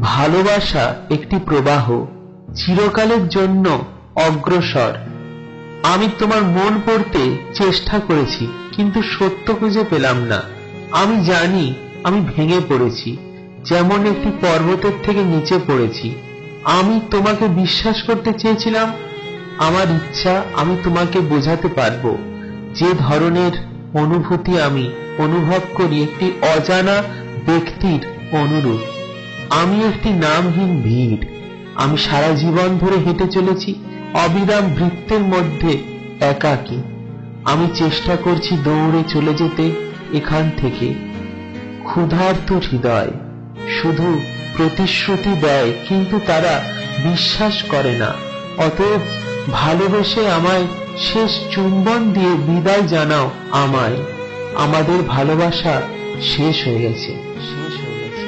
ভালোবাসা একটি প্রবাহ, চিরকালের জন্য অগ্রসর। আমি তোমার মন পড়তে চেষ্টা করেছি, কিন্তু সত্য খুঁজে পেলাম না। আমি জানি আমি ভেঙে পড়েছি, যেমন একটি পর্বতের থেকে নিচে পড়েছি। আমি তোমাকে বিশ্বাস করতে চেয়েছিলাম। আমার ইচ্ছা আমি তোমাকে বোঝাতে পারবো যে ধরনের অনুভূতি আমি অনুভব করি একটি অজানা ব্যক্তির অনুরূপ। আমি একটি নামহীন ভিড়। আমি সারা জীবন ধরে হেঁটে চলেছি অবিরাম বৃত্তের মধ্যে একাকী। আমি চেষ্টা করছি দৌড়ে চলে যেতে এখান থেকে। ক্ষুধার্ত হৃদয় শুধু প্রতিশ্রুতি দেয়, কিন্তু তারা বিশ্বাস করে না। অতএব ভালোবেসে আমায় শেষ চুম্বন দিয়ে বিদায় জানাও আমায়। আমাদের ভালোবাসা শেষ হয়ে গেছে, শেষ হয়ে গেছে।